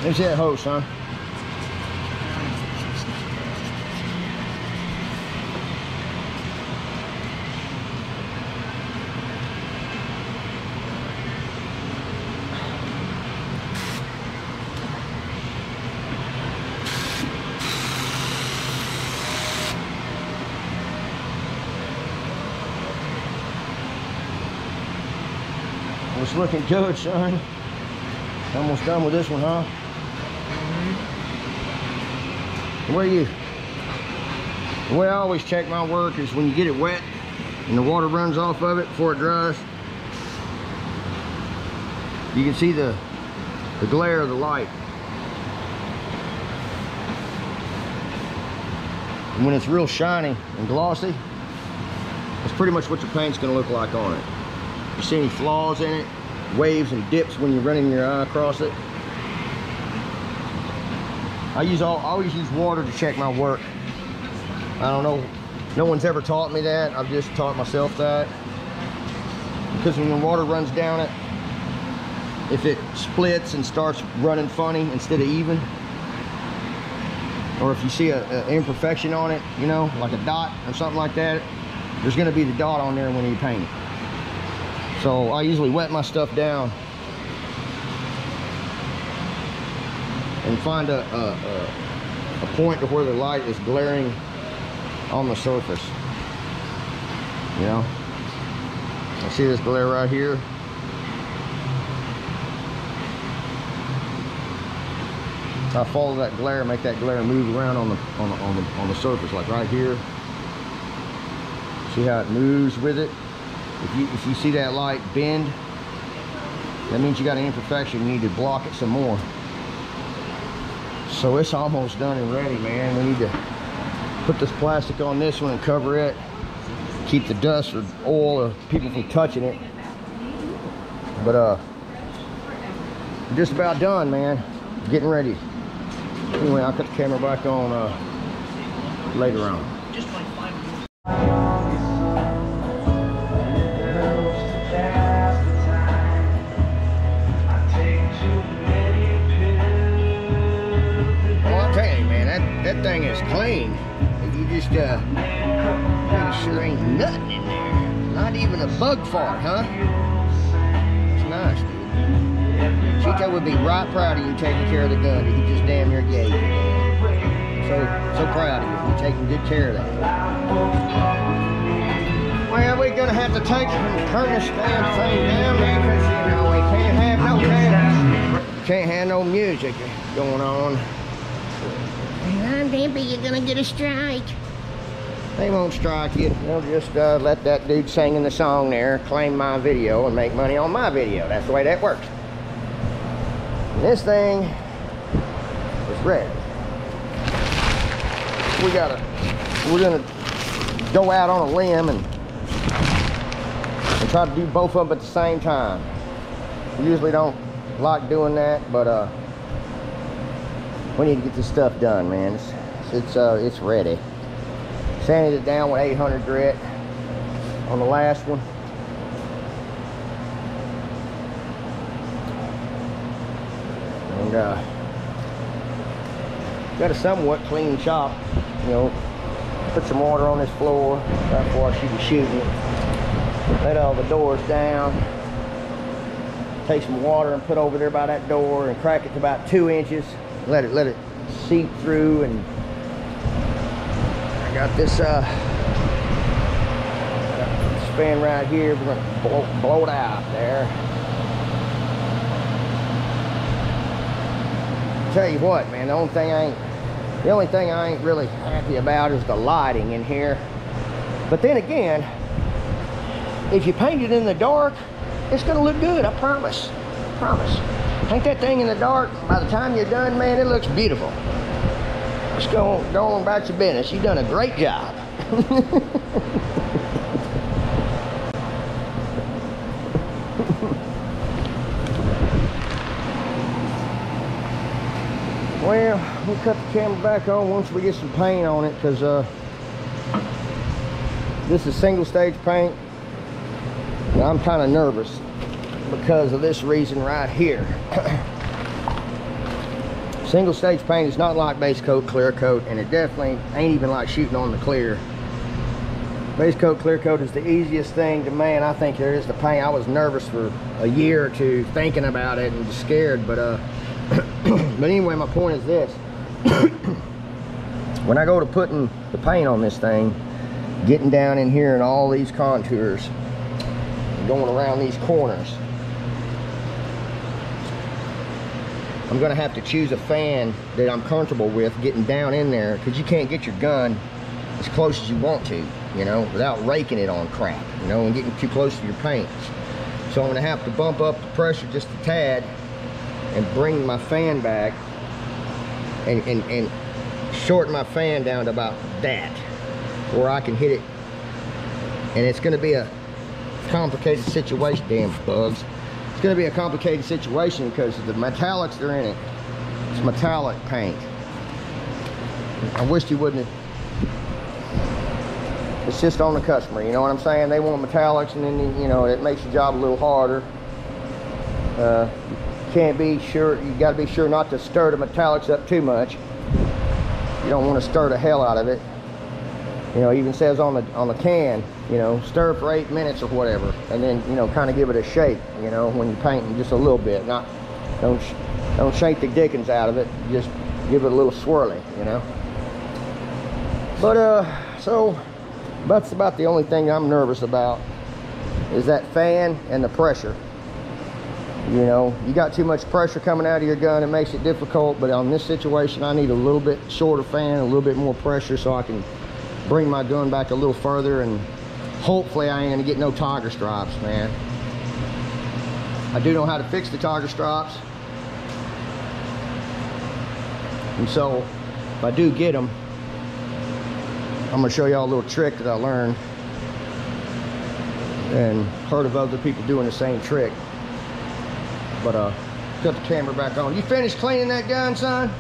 There's that hose, son. It's looking good, son. Almost done with this one, huh? Where are you? The way I always check my work is when you get it wet and the water runs off of it before it dries. You can see the glare of the light. And when it's real shiny and glossy, that's pretty much what your paint's gonna look like on it. You see any flaws in it, waves and dips when you're running your eye across it. I always use water to check my work. I don't know, no one's ever taught me that. I've just taught myself that. Because when the water runs down it, if it splits and starts running funny instead of even, or if you see an imperfection on it, you know, like a dot or something like that, there's gonna be the dot on there when you paint it. So I usually wet my stuff down and find a point to where the light is glaring on the surface. You know, I see this glare right here. I follow that glare, make that glare move around on the surface, like right here. See how it moves with it. If you see that light bend, that means you got an imperfection. You need to block it some more. So it's almost done and ready, man. We need to put this plastic on this one and cover it. Keep the dust or oil or people from touching it. But just about done, man. Getting ready. Anyway, I'll cut the camera back on later on. That thing is clean. You just sure ain't nothing in there. Not even a bug fart, huh? It's nice, dude. Chico would be right proud of you taking care of the gun that he just damn near gave you, man. So proud of you. You're taking good care of that. Well, we're gonna have to take and turn this damn thing down there because you know we can't have no can't have no music going on. I'm happy you're gonna get a strike. They won't strike you. They'll just let that dude singing the song there claim my video and make money on my video. That's the way that works. And this thing is ready. We're gonna go out on a limb and try to do both of them at the same time. We usually don't like doing that, but we need to get this stuff done, man. It's ready. Sanded it down with 800 grit on the last one. And got a somewhat clean shop. You know, put some water on this floor right before I should be shooting it. Let all the doors down. Take some water and put over there by that door and crack it to about 2 inches. Let it seep through, and I got this span right here. We're gonna blow it out there. Tell you what, man, the only thing I ain't really happy about is the lighting in here. But then again, if you paint it in the dark, it's gonna look good. I promise. Paint that thing in the dark. By the time you're done, man, it looks beautiful. Just go on about your business. You've done a great job. Well, we'll cut the camera back on once we get some paint on it, because this is single stage paint, and I'm kind of nervous. because of this reason right here. Single stage paint is not like base coat, clear coat, and it definitely ain't even like shooting on the clear. Base coat, clear coat is the easiest thing to, man, I think there is to paint. I was nervous for a year or two thinking about it and scared, but but anyway, my point is this. When I go to putting the paint on this thing, getting down in here and all these contours, going around these corners, I'm gonna have to choose a fan that I'm comfortable with getting down in there, because you can't get your gun as close as you want to, you know, without raking it on crap, you know, and getting too close to your paint. So I'm gonna have to bump up the pressure just a tad and bring my fan back and shorten my fan down to about that, where I can hit it. And it's gonna be a complicated situation, damn bugs. It's gonna be a complicated situation because the metallics that are in it, it's metallic paint. I wish you wouldn't have. It's just on the customer, you know what I'm saying? They want metallics, and then, you know, it makes your job a little harder. Can't be sure, you got to be sure not to stir the metallics up too much. You don't want to stir the hell out of it. You know, it even says on the can, you know, stir for 8 minutes or whatever, and then, you know, kind of give it a shake, you know, when you're painting, just a little bit. Not, don't shake the dickens out of it. Just give it a little swirly, you know. But so that's about the only thing I'm nervous about, is that fan and the pressure. You know, you got too much pressure coming out of your gun, it makes it difficult. But on this situation, I need a little bit shorter fan, a little bit more pressure, so I can bring my gun back a little further, and hopefully I ain't gonna get no tiger stripes, man. I do know how to fix the tiger stripes, and so if I do get them, I'm gonna show y'all a little trick that I learned and heard of other people doing the same trick. But cut the camera back on. You finished cleaning that gun, son?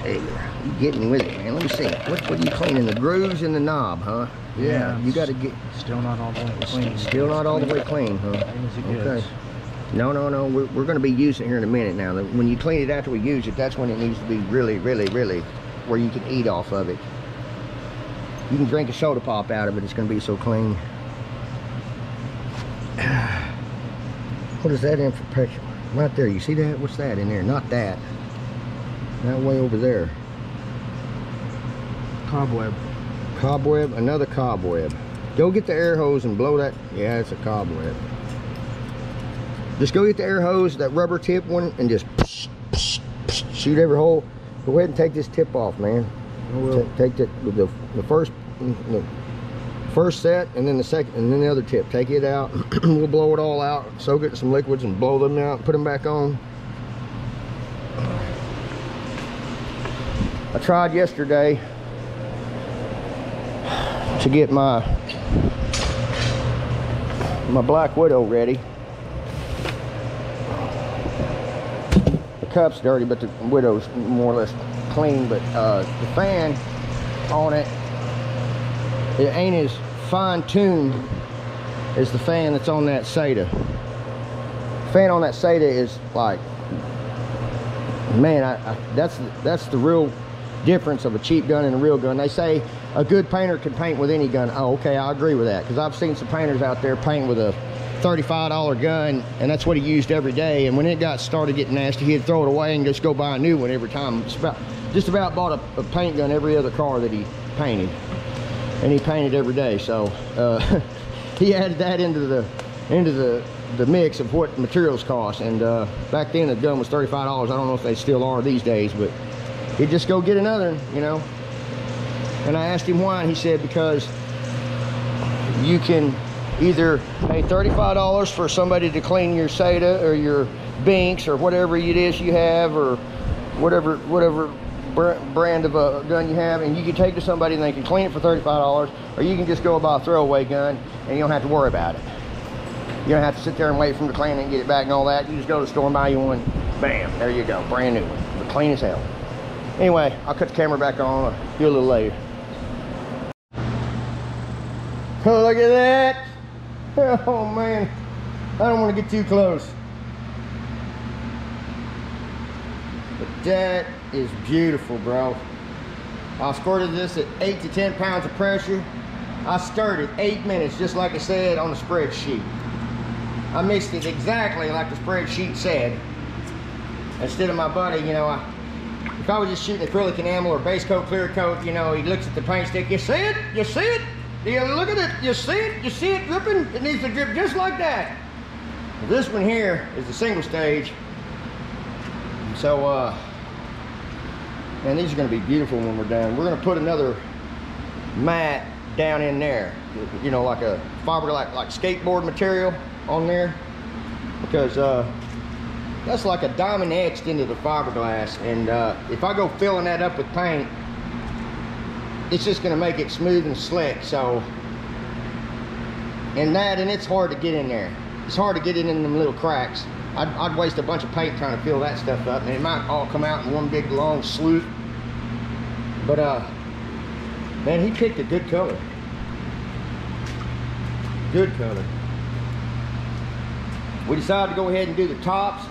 Hey, you getting with it, man. Let me see. What are you cleaning? The grooves and the knob, huh? Yeah. You got to get. Still not all the way clean. Still not all the way clean, huh? Okay. No. We're going to be using it here in a minute now. When you clean it after we use it, that's when it needs to be really, really, really where you can eat off of it. You can drink a soda pop out of it. It's going to be so clean. What is that in for pressure? Right there. You see that? What's that in there? Not that. That way over there. Cobweb. Cobweb. Another cobweb. Go get the air hose and blow that. Yeah, it's a cobweb. Just go get the air hose, that rubber tip one, and just shoot every hole. Go ahead and take this tip off, man. Take the first set, and then the second, and then the other tip. Take it out. We'll blow it all out. Soak it in some liquids and blow them out. Put them back on. I tried yesterday to get my Black Widow ready. The cup's dirty, but the Widow's more or less clean. But the fan on it, it ain't as fine-tuned as the fan that's on that SATA. The fan on that SATA is like, man, that's the real difference of a cheap gun and a real gun. They say a good painter can paint with any gun. Oh, okay, I agree with that, because I've seen some painters out there paint with a $35 gun, and that's what he used every day. And when it got started getting nasty, he'd throw it away and just go buy a new one every time. Just about bought a paint gun every other car that he painted, and he painted every day. So he added that into the mix of what materials cost. And back then the gun was $35. I don't know if they still are these days, but he'd just go get another, you know. And I asked him why, and he said because you can either pay $35 for somebody to clean your SATA or your Binks or whatever it is you have, or whatever brand of a gun you have, and you can take to somebody and they can clean it for $35, or you can just go buy a throwaway gun and you don't have to worry about it. You don't have to sit there and wait for them to clean it and get it back and all that. You just go to the store and buy you one. Bam, there you go, brand new one, but clean as hell. Anyway, I'll cut the camera back on. I'll do a little later. Oh, look at that. Oh man, I don't want to get too close. But that is beautiful, bro. I squirted this at 8 to 10 pounds of pressure. I stirred it 8 minutes, just like I said on the spreadsheet. I mixed it exactly like the spreadsheet said. Instead of my buddy, you know, if I was just shooting acrylic enamel or base coat, clear coat, you know, he looks at the paint stick. You see it? You see it? You look at it. You see it? You see it dripping? It needs to drip just like that. This one here is the single stage. So, man, these are going to be beautiful when we're done. We're going to put another mat down in there, you know, like a fiber, like skateboard material on there, because that's like a diamond etched into the fiberglass, and if I go filling that up with paint, it's just going to make it smooth and slick. So, and it's hard to get in there. It's hard to get it in them little cracks. I'd waste a bunch of paint trying to fill that stuff up, and it might all come out in one big long sloop. But man, he picked a good color. Good color. We decided to go ahead and do the tops,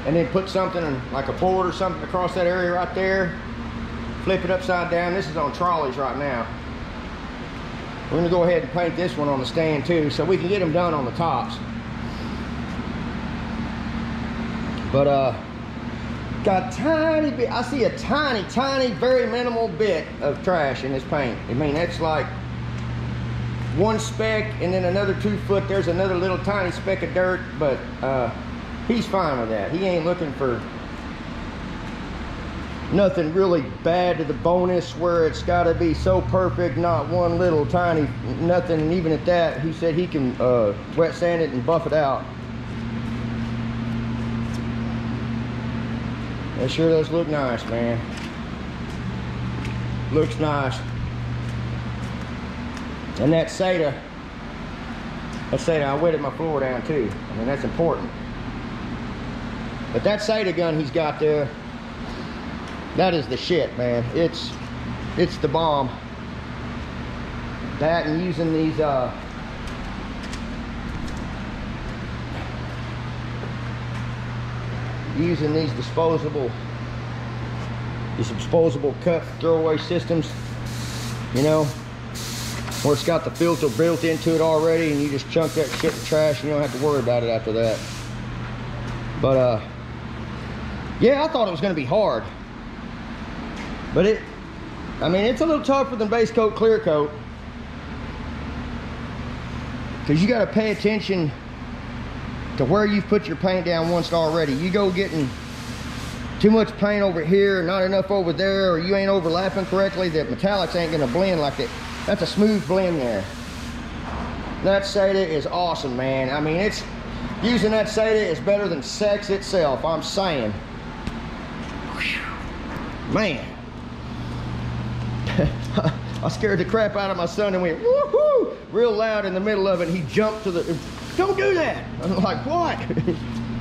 and then put something like a board or something across that area right there. Flip it upside down. This is on trolleys right now. We're gonna go ahead and paint this one on the stand too, so we can get them done on the tops. But got tiny bit, I see a tiny, very minimal bit of trash in this paint. I mean, that's like one speck, and then another 2 foot, there's another little tiny speck of dirt, but he's fine with that. He ain't looking for nothing really bad to the bonus where it's got to be so perfect, not one little tiny nothing. And even at that, he said he can wet sand it and buff it out. It sure does look nice, man. Looks nice. And that Seda, I wetted my floor down too. I mean, that's important. But that Seda gun he's got there, that is the shit, man. It's the bomb. That and using these disposable cut throwaway systems, you know, where it's got the filter built into it already, and you just chunk that shit in the trash and you don't have to worry about it after that. But yeah, I thought it was going to be hard, but I mean, it's a little tougher than base coat, clear coat, because you got to pay attention to where you've put your paint down once already. You go getting too much paint over here, not enough over there, or you ain't overlapping correctly, the metallics ain't gonna blend like that. That's a smooth blend there. That Seda is awesome, man. I mean, using that Seda is better than sex itself, I'm saying. Man. I scared the crap out of my son and went woohoo real loud in the middle of it. He jumped to the, don't do that. I'm like, what?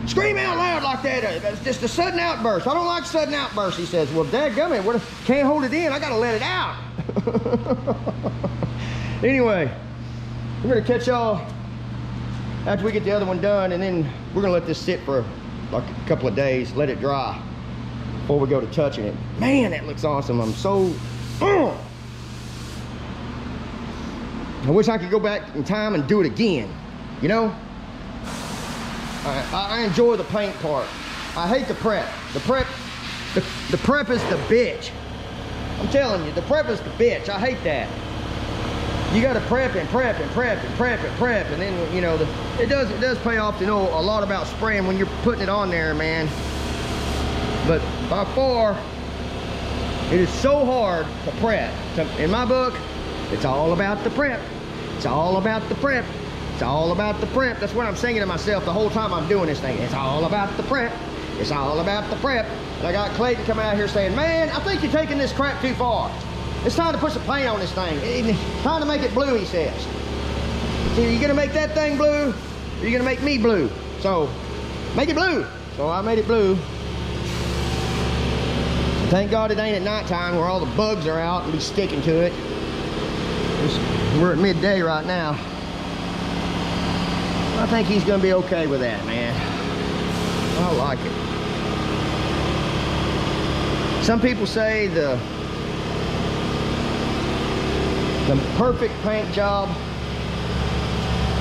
Scream out loud like that. That's just a sudden outburst. I don't like sudden outbursts. He says, well, dadgummit, can't hold it in. I gotta let it out. Anyway, we're gonna catch y'all after we get the other one done, and then we're gonna let this sit for like a couple of days, let it dry before we go to touching it. Man, that looks awesome. I'm so I wish I could go back in time and do it again, you know. I enjoy the paint part. I hate the prep. The prep is the bitch. I'm telling you, the prep is the bitch. I hate that. You got to prep and prep and prep and prep and prep, and then, you know, it does pay off to know a lot about spraying when you're putting it on there, man. But by far, it is so hard to prep. In my book, it's all about the prep. It's all about the prep. It's all about the prep. That's what I'm singing to myself the whole time I'm doing this thing. It's all about the prep. It's all about the prep. And I got Clayton come out here saying, man, I think you're taking this crap too far. It's time to put some paint on this thing. Time to make it blue, he says. So you're gonna make that thing blue, or you're gonna make me blue. So make it blue. So I made it blue. Thank God it ain't at nighttime where all the bugs are out and be sticking to it. We're at midday right now. I think he's gonna be okay with that, man. I like it. Some people say the perfect paint job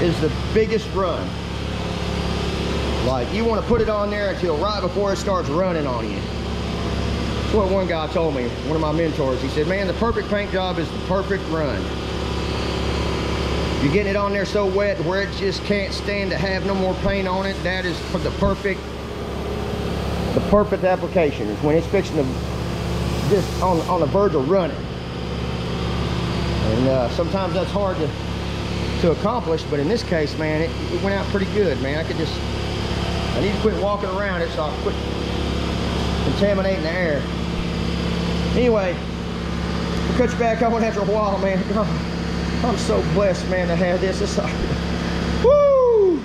is the biggest run. Like, you want to put it on there until right before it starts running on you. That's what one guy told me, one of my mentors. He said, man, the perfect paint job is the perfect run. You're getting it on there so wet where it just can't stand to have no more paint on it. That is the perfect application. Is when it's fixing to just on the verge of running. And sometimes that's hard to accomplish, but in this case, man, it went out pretty good, man. I need to quit walking around it so I quit contaminating the air. Anyway, we'll cut you back on after a while, man. I'm so blessed, man, to have this. It's like, woo!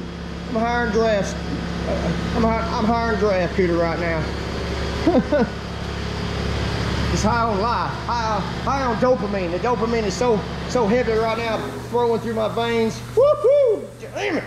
I'm hiring draft. I'm hiring draft cooter right now. It's high on life, high on dopamine. The dopamine is so heavy right now, flowing through my veins. Woohoo! Damn it!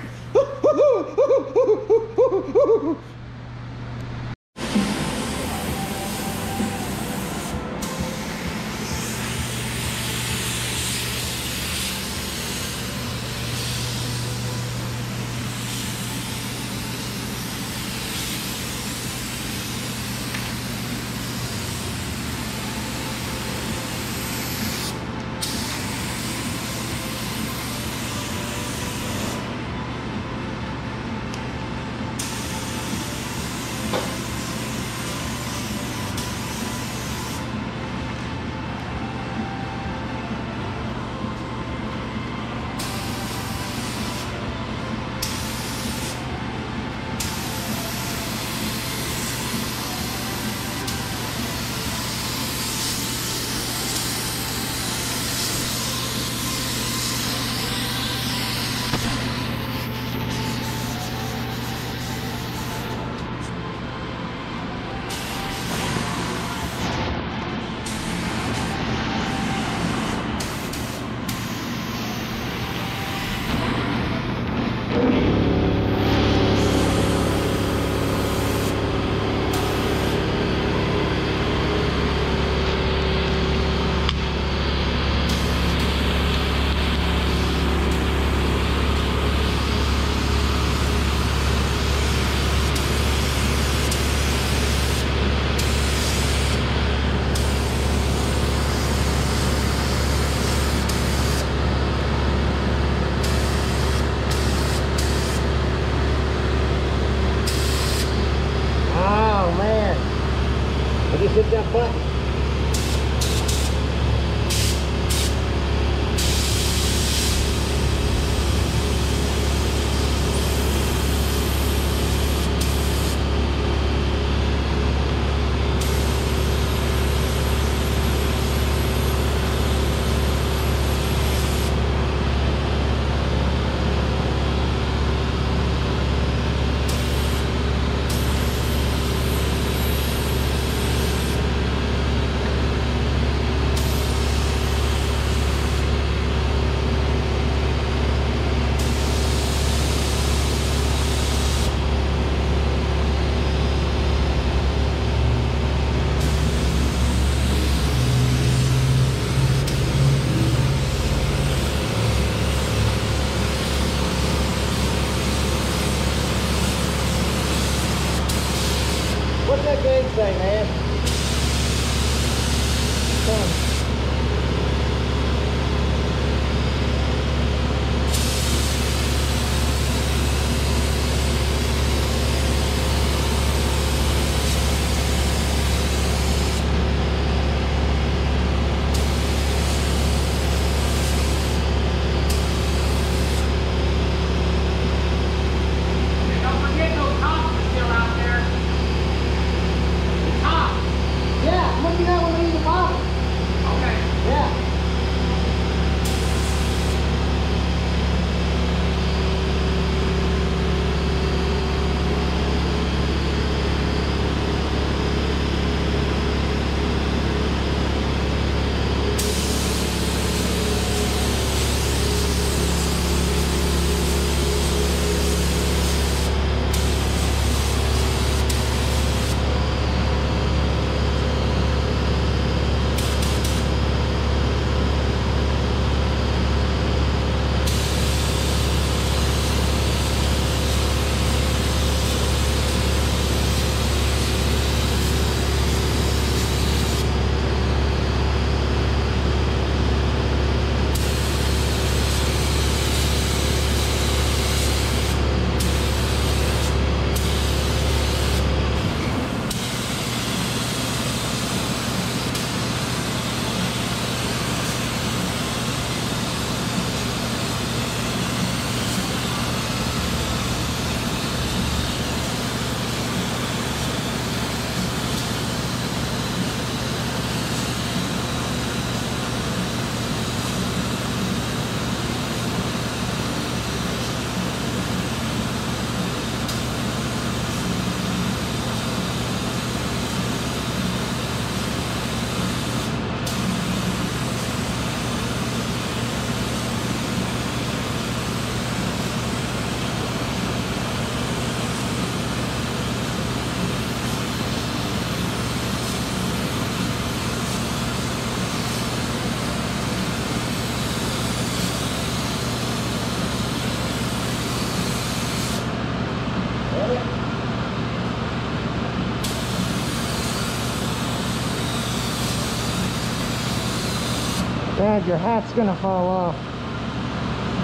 Dad, your hat's gonna fall off.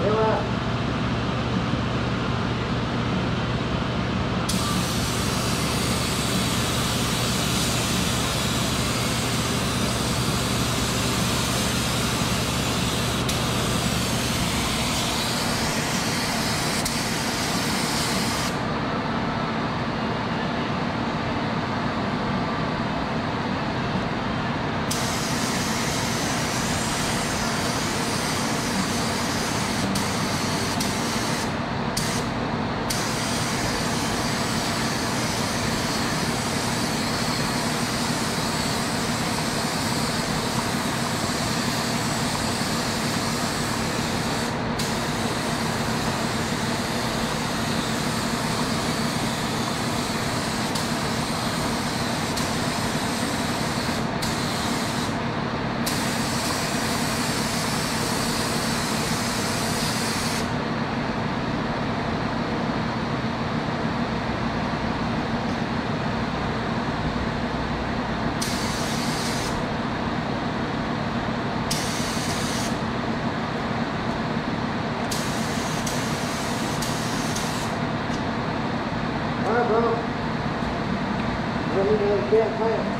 You're right. Alright, bro. Let me know the cat plan.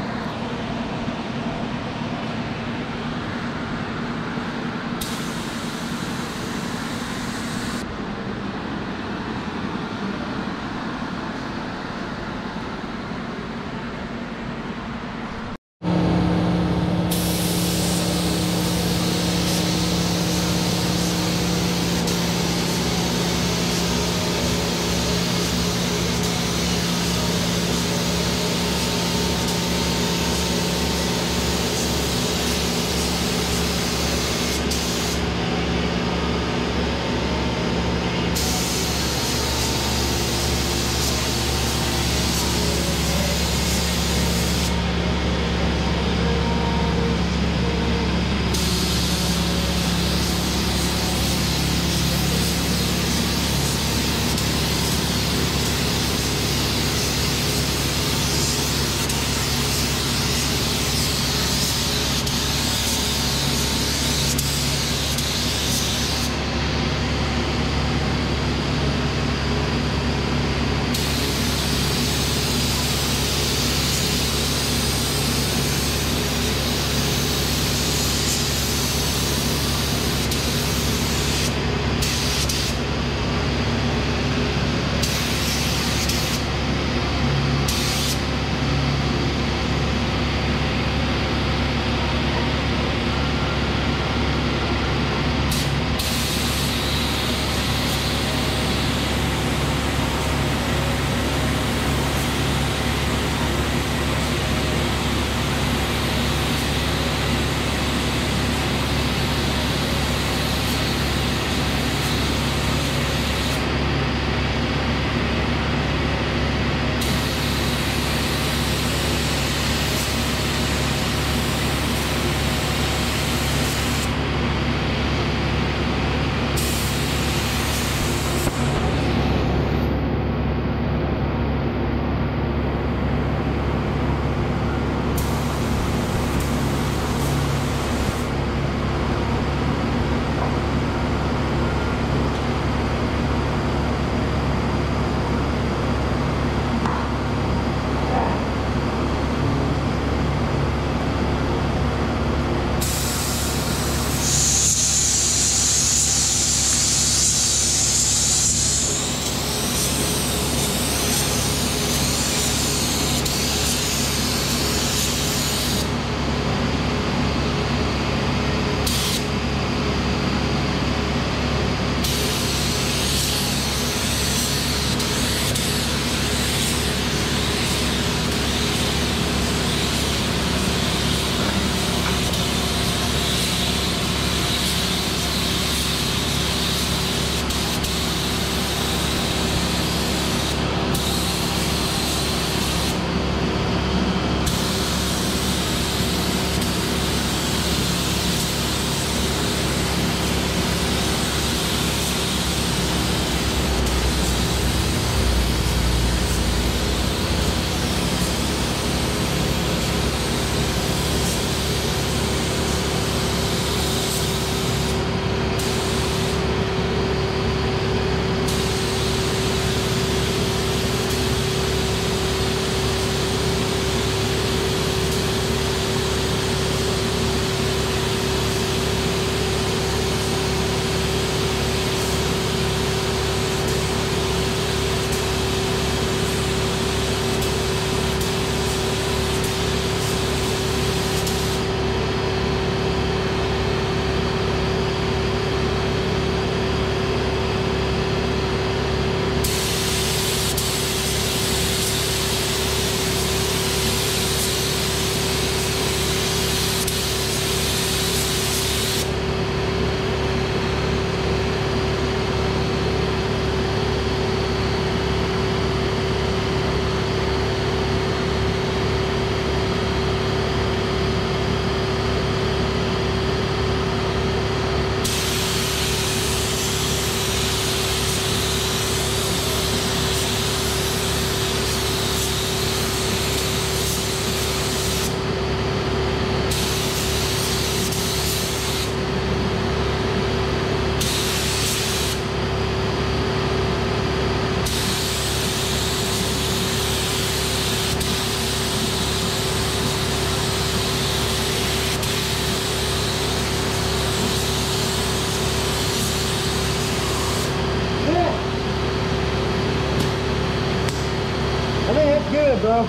good, bro.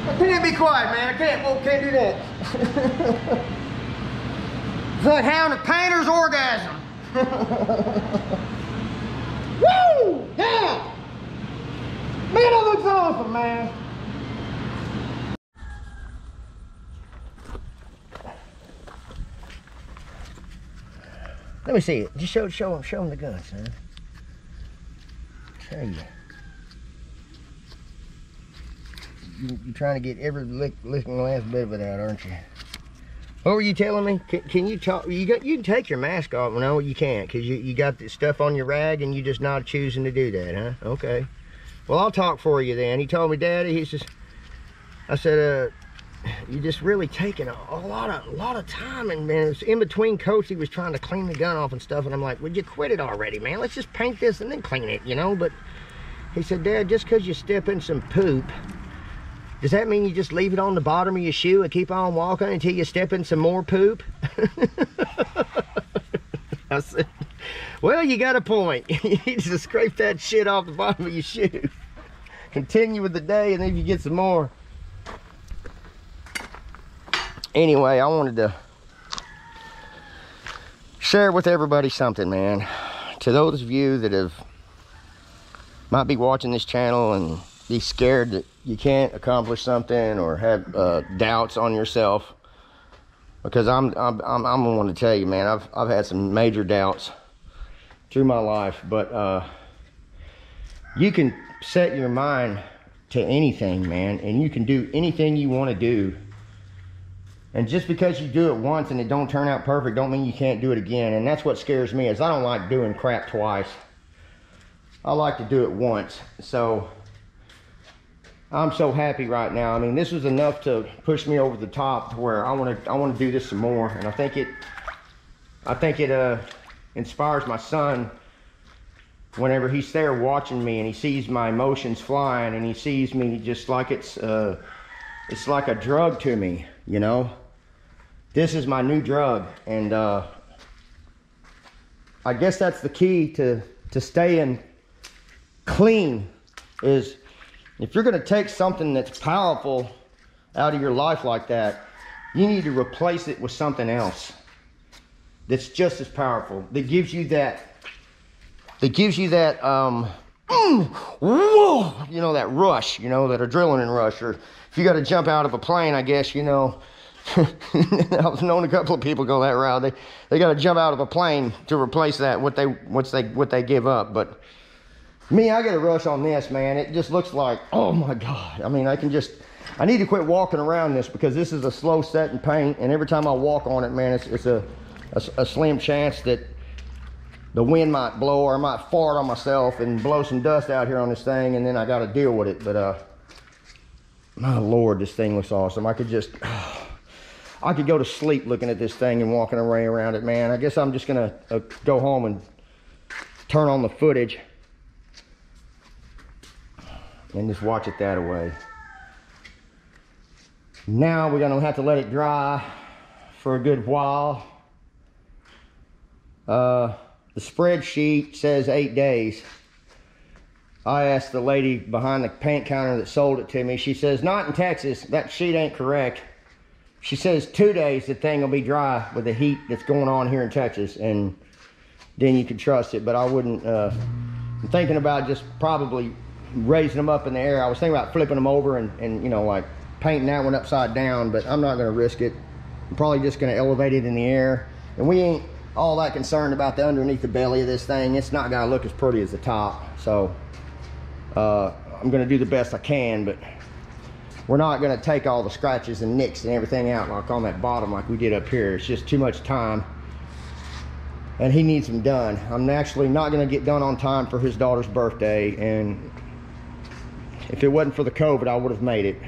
I can't be quiet, man. I can't do that. It's like having a painter's orgasm. Woo! Yeah! Man, that looks awesome, man. Let me see it. Just show him the gun, son. Tell you. You're trying to get every licking last bit of it out, aren't you? What were you telling me? Can you talk? You can take your mask off. No, you can't, because you got this stuff on your rag and you're just not choosing to do that, huh? Okay. Well, I'll talk for you then. He told me, Daddy, I said, you're just really taking a lot of time, and man, it's in between coats. He was trying to clean the gun off and stuff, and I'm like, would you quit it already, man? Let's just paint this and then clean it, you know? But he said, Dad, just because you step in some poop, does that mean you just leave it on the bottom of your shoe and keep on walking until you step in some more poop? I said, well, you got a point. You need to scrape that shit off the bottom of your shoe. Continue with the day, and then you get some more. Anyway, I wanted to share with everybody something, man. To those of you that might be watching this channel and be scared that you can't accomplish something or have doubts on yourself, because I'm gonna want to tell you, man, I've had some major doubts through my life, but you can set your mind to anything, man, and you can do anything you want to do. And just because you do it once and it don't turn out perfect don't mean you can't do it again. And that's what scares me, is I don't like doing crap twice. I like to do it once. So I'm so happy right now. I mean, this was enough to push me over the top to where I want to do this some more. And I think it inspires my son whenever he's there watching me and he sees my emotions flying and he sees me just like it's like a drug to me, you know. This is my new drug, and I guess that's the key to staying clean, is if you're gonna take something that's powerful out of your life like that, you need to replace it with something else that's just as powerful, that gives you that whoa, you know, that rush, you know, that adrenaline rush. Or if you got to jump out of a plane, I guess, you know, I've known a couple of people go that route. They got to jump out of a plane to replace that what they give up. But me, I get a rush on this, man. It just looks like, oh my God. I mean, I need to quit walking around this, because this is a slow setting paint, and every time I walk on it, man, it's a slim chance that the wind might blow, or I might fart on myself and blow some dust out here on this thing, and then I got to deal with it. But my Lord, this thing looks awesome. I could go to sleep looking at this thing and walking around it, man. I guess I'm just gonna go home and turn on the footage and just watch it that way. Now we're gonna have to let it dry for a good while. The spreadsheet says 8 days. I asked the lady behind the paint counter that sold it to me. She says, not in Texas. That sheet ain't correct. She says 2 days the thing will be dry with the heat that's going on here in Texas, and then you can trust it. But I wouldn't. I'm thinking about just probably raising them up in the air. I was thinking about flipping them over and you know, like painting that one upside down, but I'm not going to risk it. I'm probably just going to elevate it in the air. And we ain't all that concerned about the underneath the belly of this thing. It's not going to look as pretty as the top. So I'm going to do the best I can, but we're not going to take all the scratches and nicks and everything out like on that bottom like we did up here. It's just too much time, and he needs them done. I'm actually not going to get done on time for his daughter's birthday, and if it wasn't for the COVID, I would have made it.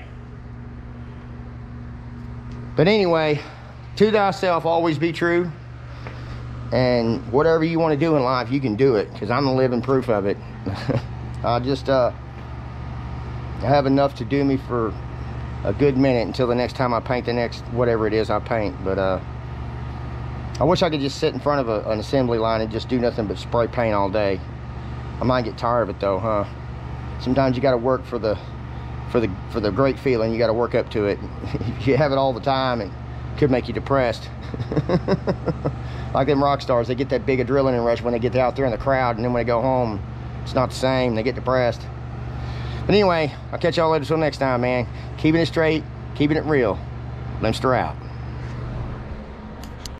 But anyway, to thyself always be true, and whatever you want to do in life, you can do it, because I'm the living proof of it. I just I have enough to do me for a good minute until the next time I paint the next whatever it is I paint. But I wish I could just sit in front of an assembly line and just do nothing but spray paint all day. I might get tired of it though, huh? Sometimes you got to work for the for the great feeling. You got to work up to it. If you have it all the time, it could make you depressed. Like them rock stars, they get that big adrenaline rush when they get out there in the crowd, and then when they go home, it's not the same. They get depressed. But anyway, I'll catch y'all later till next time, man. Keeping it straight, keeping it real. Limster out.